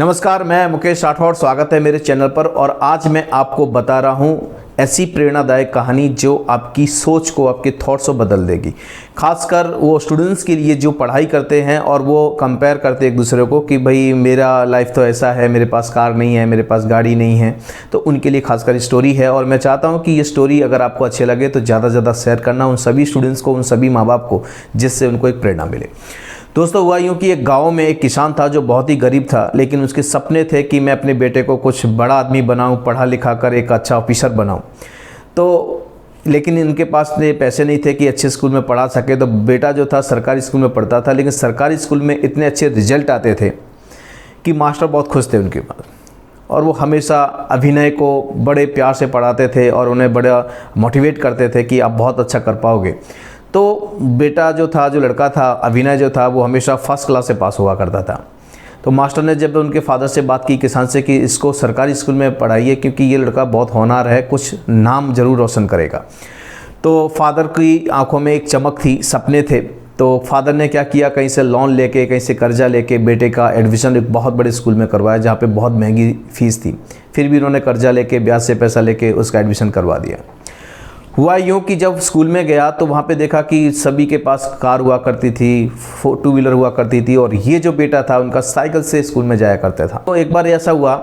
नमस्कार, मैं मुकेश राठौड़। स्वागत है मेरे चैनल पर। और आज मैं आपको बता रहा हूँ ऐसी प्रेरणादायक कहानी जो आपकी सोच को, आपके थॉट्स को बदल देगी। खासकर वो स्टूडेंट्स के लिए जो पढ़ाई करते हैं और वो कंपेयर करते हैं एक दूसरे को कि भाई मेरा लाइफ तो ऐसा है, मेरे पास कार नहीं है, मेरे पास गाड़ी नहीं है। तो उनके लिए खासकर स्टोरी है और मैं चाहता हूँ कि ये स्टोरी अगर आपको अच्छी लगे तो ज़्यादा से ज़्यादा शेयर करना उन सभी स्टूडेंट्स को, उन सभी माँ बाप को, जिससे उनको एक प्रेरणा मिले। दोस्तों, हुआ यूँ कि एक गांव में एक किसान था जो बहुत ही गरीब था, लेकिन उसके सपने थे कि मैं अपने बेटे को कुछ बड़ा आदमी बनाऊं, पढ़ा लिखा कर एक अच्छा ऑफिसर बनाऊं। तो लेकिन इनके पास पैसे नहीं थे कि अच्छे स्कूल में पढ़ा सके। तो बेटा जो था सरकारी स्कूल में पढ़ता था, लेकिन सरकारी स्कूल में इतने अच्छे रिजल्ट आते थे कि मास्टर बहुत खुश थे उनके पास, और वो हमेशा अभिनय को बड़े प्यार से पढ़ाते थे और उन्हें बड़ा मोटिवेट करते थे कि आप बहुत अच्छा कर पाओगे। तो बेटा जो था, जो लड़का था, अभिनय जो था, वो हमेशा फर्स्ट क्लास से पास हुआ करता था। तो मास्टर ने जब उनके फादर से बात की, किसान से, कि इसको सरकारी स्कूल में पढ़ाइए क्योंकि ये लड़का बहुत होनहार है, कुछ नाम ज़रूर रोशन करेगा। तो फादर की आंखों में एक चमक थी, सपने थे। तो फादर ने क्या किया, कहीं से लोन लेके, कहीं से कर्जा लेके बेटे का एडमिशन एक बहुत बड़े स्कूल में करवाया जहाँ पे बहुत महंगी फ़ीस थी। फिर भी उन्होंने कर्जा लेके, ब्याज से पैसा लेके उसका एडमिशन करवा दिया। हुआ यूँ कि जब स्कूल में गया तो वहाँ पे देखा कि सभी के पास कार हुआ करती थी, 2 व्हीलर हुआ करती थी, और ये जो बेटा था उनका साइकिल से स्कूल में जाया करता था। तो एक बार ऐसा हुआ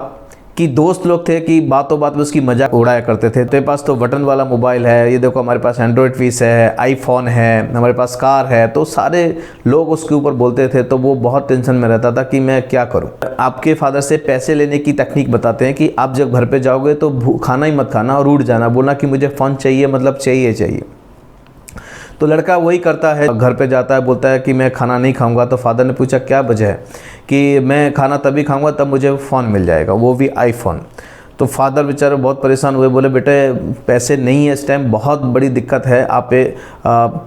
कि दोस्त लोग थे कि बातों बात में उसकी मजाक उड़ाया करते थे। तेरे पास तो बटन वाला मोबाइल है, ये देखो हमारे पास एंड्रॉयड पीस है, आईफोन है, हमारे पास कार है। तो सारे लोग उसके ऊपर बोलते थे। तो वो बहुत टेंशन में रहता था कि मैं क्या करूं। आपके फादर से पैसे लेने की तकनीक बताते हैं कि आप जब घर पे जाओगे तो खाना ही मत खाना और उठ जाना, बोलना कि मुझे फ़ोन चाहिए, मतलब चाहिए। तो लड़का वही करता है, घर पे जाता है, बोलता है कि मैं खाना नहीं खाऊंगा। तो फादर ने पूछा क्या वजह है, कि मैं खाना तभी खाऊंगा तब मुझे फ़ोन मिल जाएगा, वो भी आईफोन। तो फादर बेचारे बहुत परेशान हुए, बोले बेटे पैसे नहीं है इस टाइम, बहुत बड़ी दिक्कत है, आप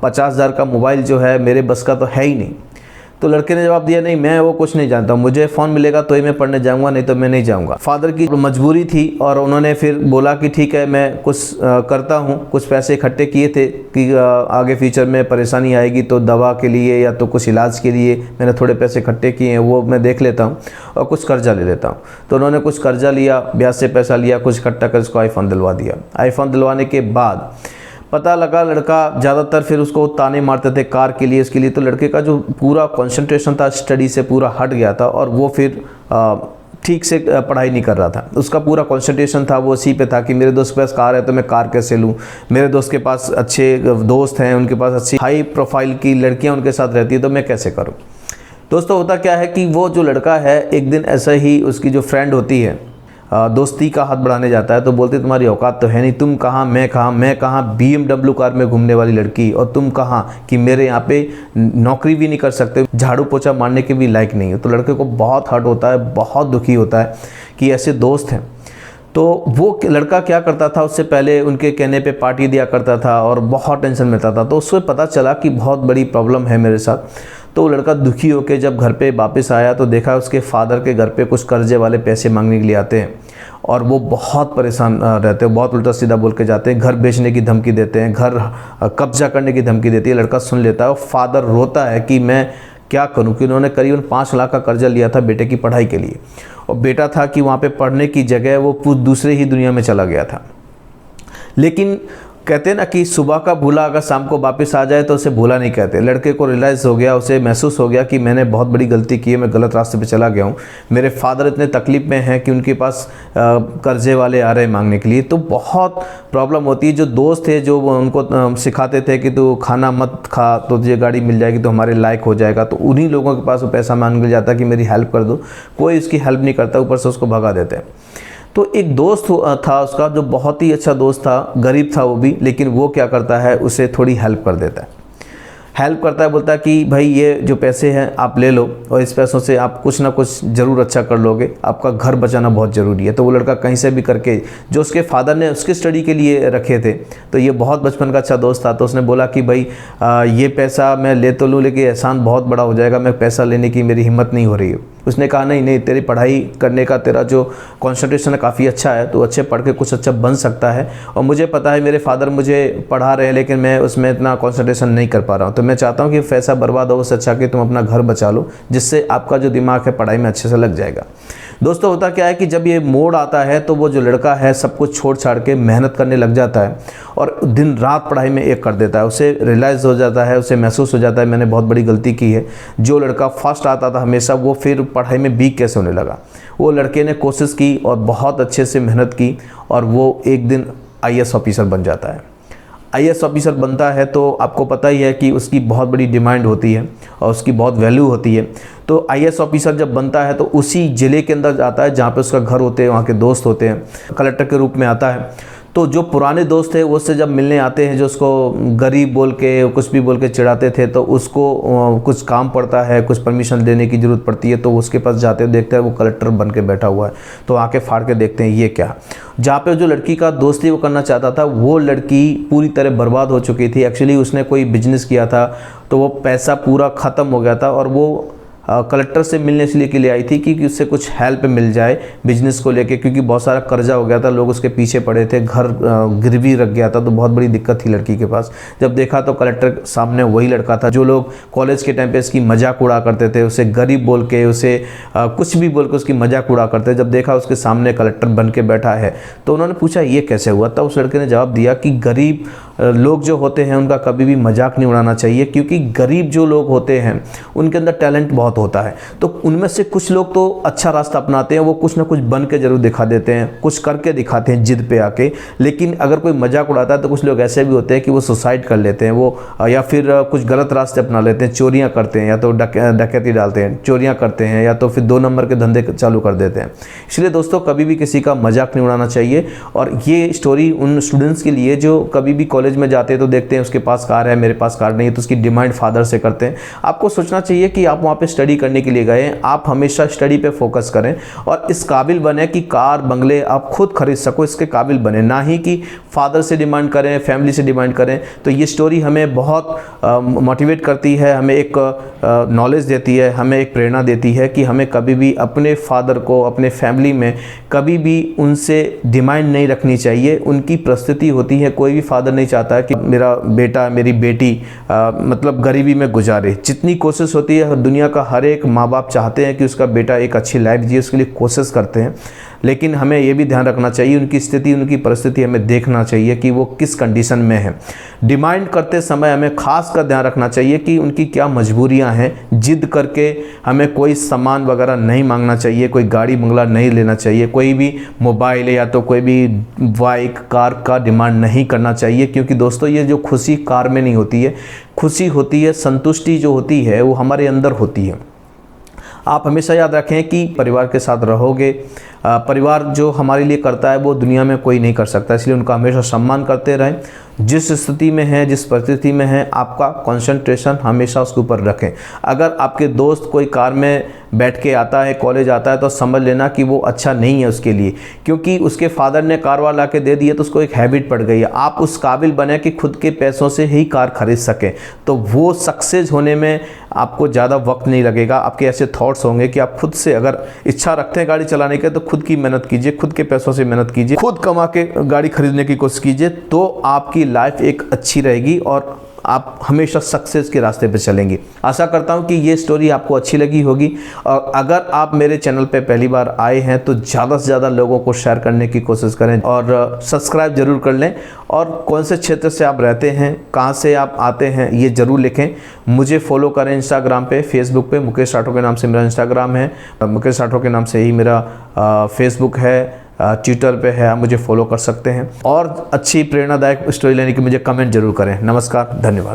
50,000 का मोबाइल जो है मेरे बस का तो है ही नहीं। तो लड़के ने जवाब दिया, नहीं मैं वो कुछ नहीं जानता, मुझे फ़ोन मिलेगा तो ही मैं पढ़ने जाऊंगा, नहीं तो मैं नहीं जाऊंगा। फादर की मजबूरी थी और उन्होंने फिर बोला कि ठीक है मैं कुछ करता हूं। कुछ पैसे इकट्ठे किए थे कि आगे फ्यूचर में परेशानी आएगी तो दवा के लिए या तो कुछ इलाज के लिए मैंने थोड़े पैसे इकट्ठे किए हैं, वो मैं देख लेता हूँ और कुछ कर्जा ले लेता हूँ। तो उन्होंने कुछ कर्जा लिया, ब्याज से पैसा लिया, कुछ इकट्ठा कर उसको आईफोन दिलवा दिया। आईफोन दिलवाने के बाद पता लगा लड़का ज़्यादातर फिर उसको ताने मारते थे कार के लिए, इसके लिए। तो लड़के का जो पूरा कंसंट्रेशन था स्टडी से पूरा हट गया था और वो फिर ठीक से पढ़ाई नहीं कर रहा था। उसका पूरा कंसंट्रेशन था वो इसी पे था कि मेरे दोस्त के पास कार है तो मैं कार कैसे लूँ, मेरे दोस्त के पास अच्छे दोस्त हैं, उनके पास अच्छी हाई प्रोफाइल की लड़कियाँ उनके साथ रहती है, तो मैं कैसे करूँ। दोस्तों, होता क्या है कि वो जो लड़का है, एक दिन ऐसा ही उसकी जो फ्रेंड होती है दोस्ती का हाथ बढ़ाने जाता है। तो बोलते तुम्हारी औकात तो है नहीं, तुम कहाँ मैं कहाँ BMW कार में घूमने वाली लड़की, और तुम कहाँ कि मेरे यहाँ पे नौकरी भी नहीं कर सकते, झाड़ू पोछा मारने के भी लायक नहीं है। तो लड़के को बहुत हर्ट होता है, बहुत दुखी होता है कि ऐसे दोस्त हैं। तो वो लड़का क्या करता था, उससे पहले उनके कहने पे पार्टी दिया करता था और बहुत टेंशन में था। तो उससे पता चला कि बहुत बड़ी प्रॉब्लम है मेरे साथ। तो वो लड़का दुखी होकर जब घर पे वापस आया तो देखा उसके फादर के घर पे कुछ कर्जे वाले पैसे मांगने के लिए आते हैं और वो बहुत परेशान रहते हैं, बहुत उल्टा सीधा बोल के जाते हैं, घर बेचने की धमकी देते हैं, घर कब्जा करने की धमकी देती है। लड़का सुन लेता है और फादर रोता है कि मैं क्या करूं, कि उन्होंने करीबन 5 लाख का कर्जा लिया था बेटे की पढ़ाई के लिए, और बेटा था कि वहाँ पे पढ़ने की जगह वो दूसरे ही दुनिया में चला गया था। लेकिन कहते हैं ना कि सुबह का भूला अगर शाम को वापस आ जाए तो उसे भूला नहीं कहते। लड़के को रियलाइज़ हो गया, उसे महसूस हो गया कि मैंने बहुत बड़ी गलती की है, मैं गलत रास्ते पे चला गया हूँ। मेरे फादर इतने तकलीफ़ में हैं कि उनके पास कर्जे वाले आ रहे हैं मांगने के लिए। तो बहुत प्रॉब्लम होती है। जो दोस्त थे जो उनको सिखाते थे कि तू खाना मत खा तो तुझे गाड़ी मिल जाएगी, तो हमारे लायक हो जाएगा, तो उन्हीं लोगों के पास वो पैसा मांग जाता कि मेरी हेल्प कर दो। कोई उसकी हेल्प नहीं करता, ऊपर से उसको भगा देते हैं। तो एक दोस्त था उसका जो बहुत ही अच्छा दोस्त था, गरीब था वो भी, लेकिन वो क्या करता है, उसे थोड़ी हेल्प कर देता है। हेल्प करता है, बोलता है कि भाई ये जो पैसे हैं आप ले लो और इस पैसों से आप कुछ ना कुछ ज़रूर अच्छा कर लोगे, आपका घर बचाना बहुत ज़रूरी है। तो वो लड़का कहीं से भी करके, जो उसके फादर ने उसके स्टडी के लिए रखे थे, तो ये बहुत बचपन का अच्छा दोस्त था, तो उसने बोला कि भाई ये पैसा मैं ले तो लूँ लेकिन एहसान बहुत बड़ा हो जाएगा, मैं पैसा लेने की मेरी हिम्मत नहीं हो रही है। उसने कहा नहीं, तेरी पढ़ाई करने का तेरा जो कंसंट्रेशन है काफ़ी अच्छा है, तो अच्छे पढ़ के कुछ अच्छा बन सकता है, और मुझे पता है मेरे फादर मुझे पढ़ा रहे हैं लेकिन मैं उसमें इतना कंसंट्रेशन नहीं कर पा रहा हूँ, तो मैं चाहता हूँ कि पैसा बर्बाद हो उससे अच्छा कि तुम अपना घर बचा लो, जिससे आपका जो दिमाग है पढ़ाई में अच्छे से लग जाएगा। दोस्तों होता क्या है कि जब ये मोड़ आता है तो वो जो लड़का है सब कुछ छोड़ छाड़ के मेहनत करने लग जाता है और दिन रात पढ़ाई में एक कर देता है। उसे रियलाइज़ हो जाता है, उसे महसूस हो जाता है मैंने बहुत बड़ी गलती की है। जो लड़का फर्स्ट आता था हमेशा, वो फिर पढ़ाई में वीक कैसे होने लगा। वो लड़के ने कोशिश की और बहुत अच्छे से मेहनत की और वो एक दिन IAS ऑफिसर बन जाता है। IAS ऑफिसर बनता है तो आपको पता ही है कि उसकी बहुत बड़ी डिमांड होती है और उसकी बहुत वैल्यू होती है। तो IAS ऑफिसर जब बनता है तो उसी ज़िले के अंदर जाता है जहाँ पे उसका घर होते हैं, वहाँ के दोस्त होते हैं। कलेक्टर के रूप में आता है तो जो पुराने दोस्त थे उससे जब मिलने आते हैं, जो उसको गरीब बोल के कुछ भी बोल के चिढ़ाते थे, तो उसको कुछ काम पड़ता है, कुछ परमिशन देने की ज़रूरत पड़ती है तो उसके पास जाते हैं, देखते हैं वो कलेक्टर बन के बैठा हुआ है। तो आके फाड़ के देखते हैं ये क्या। जहाँ पे जो लड़की का दोस्ती वो करना चाहता था वो लड़की पूरी तरह बर्बाद हो चुकी थी। एक्चुअली उसने कोई बिजनेस किया था तो वो पैसा पूरा ख़त्म हो गया था और वो कलेक्टर से मिलने इसलिए के लिए आई थी कि उससे कुछ हेल्प मिल जाए बिजनेस को लेके, क्योंकि बहुत सारा कर्जा हो गया था, लोग उसके पीछे पड़े थे, घर गिरवी रख गया था, तो बहुत बड़ी दिक्कत थी लड़की के पास। जब देखा तो कलेक्टर सामने वही लड़का था जो लोग कॉलेज के टाइम पे इसकी मजाक उड़ा करते थे, उसे गरीब बोल के, उसे कुछ भी बोल के उसकी मजाक उड़ा करते। जब देखा उसके सामने कलेक्टर बन के बैठा है तो उन्होंने पूछा ये कैसे हुआ। तब उस लड़के ने जवाब दिया कि गरीब लोग जो होते हैं उनका कभी भी मजाक नहीं उड़ाना चाहिए, क्योंकि गरीब जो लोग होते हैं उनके अंदर टैलेंट बहुत होता है। तो उनमें से कुछ लोग तो अच्छा रास्ता अपनाते हैं, वो कुछ ना कुछ बन के जरूर दिखा देते हैं, कुछ करके दिखाते हैं जिद पे आके। लेकिन अगर कोई मजाक उड़ाता है तो कुछ लोग ऐसे भी होते हैं कि वो सुसाइड कर लेते हैं, वो या फिर कुछ गलत रास्ते अपना लेते हैं, चोरियां करते हैं, या तो डकैती डालते हैं, चोरियां करते हैं, या तो फिर 2 नंबर के धंधे चालू कर देते हैं। इसलिए दोस्तों कभी भी किसी का मजाक नहीं उड़ाना चाहिए। और ये स्टोरी उन स्टूडेंट्स के लिए जो कभी भी कॉलेज में जाते हैं तो देखते हैं उसके पास कार है, मेरे पास कार नहीं है, तो उसकी डिमांड फादर से करते हैं। आपको सोचना चाहिए कि आप वहाँ पे स्टडी करने के लिए गए हैं, आप हमेशा स्टडी पे फोकस करें और इस काबिल बने कि कार बंगले आप खुद खरीद सको, इसके काबिल बने, ना ही कि फादर से डिमांड करें, फैमिली से डिमांड करें। तो ये स्टोरी हमें बहुत मोटिवेट करती है, हमें एक नॉलेज देती है, हमें एक प्रेरणा देती है कि हमें कभी भी अपने फादर को, अपने फैमिली में कभी भी उनसे डिमांड नहीं रखनी चाहिए। उनकी परिस्थिति होती है, कोई भी फादर नहीं चाहता है कि मेरा बेटा, मेरी बेटी मतलब गरीबी में गुजारे। जितनी कोशिश होती है, दुनिया का हर एक माँ बाप चाहते हैं कि उसका बेटा एक अच्छी लाइफ जिए, उसके लिए कोशिश करते हैं। लेकिन हमें ये भी ध्यान रखना चाहिए, उनकी स्थिति, उनकी परिस्थिति हमें देखना चाहिए कि वो किस कंडीशन में है। डिमांड करते समय हमें खास कर ध्यान रखना चाहिए कि उनकी क्या मजबूरियां हैं। जिद करके हमें कोई सामान वगैरह नहीं मांगना चाहिए, कोई गाड़ी बंगला नहीं लेना चाहिए, कोई भी मोबाइल या तो कोई भी बाइक, कार का डिमांड नहीं करना चाहिए। क्योंकि दोस्तों ये जो खुशी कार में नहीं होती है, खुशी होती है, संतुष्टि जो होती है वो हमारे अंदर होती है। आप हमेशा याद रखें कि परिवार के साथ रहोगे, परिवार जो हमारे लिए करता है वो दुनिया में कोई नहीं कर सकता, इसलिए उनका हमेशा सम्मान करते रहें। जिस स्थिति में है, जिस परिस्थिति में है, आपका कंसंट्रेशन हमेशा उसके ऊपर रखें। अगर आपके दोस्त कोई कार में बैठ के आता है, कॉलेज आता है, तो समझ लेना कि वो अच्छा नहीं है उसके लिए, क्योंकि उसके फादर ने कार वाला के दे दिए तो उसको एक हैबिट पड़ गई है। आप उस काबिल बने कि खुद के पैसों से ही कार खरीद सकें, तो वो सक्सेस होने में आपको ज़्यादा वक्त नहीं लगेगा। आपके ऐसे थॉट्स होंगे कि आप खुद से अगर इच्छा रखते हैं गाड़ी चलाने के, तो खुद की मेहनत कीजिए, खुद के पैसों से मेहनत कीजिए, खुद कमा के गाड़ी खरीदने की कोशिश कीजिए, तो आपकी लाइफ एक अच्छी रहेगी और आप हमेशा सक्सेस के रास्ते पे चलेंगे। आशा करता हूँ कि ये स्टोरी आपको अच्छी लगी होगी, और अगर आप मेरे चैनल पे पहली बार आए हैं तो ज़्यादा से ज़्यादा लोगों को शेयर करने की कोशिश करें और सब्सक्राइब जरूर कर लें। और कौन से क्षेत्र से आप रहते हैं, कहाँ से आप आते हैं, ये ज़रूर लिखें। मुझे फॉलो करें इंस्टाग्राम पे, फेसबुक पे मुकेश राठौर के नाम से मेरा इंस्टाग्राम है, मुकेश राठौर के नाम से ही मेरा फेसबुक है, ट्विटर पे है, आप मुझे फॉलो कर सकते हैं। और अच्छी प्रेरणादायक स्टोरी लेने की मुझे कमेंट जरूर करें। नमस्कार, धन्यवाद।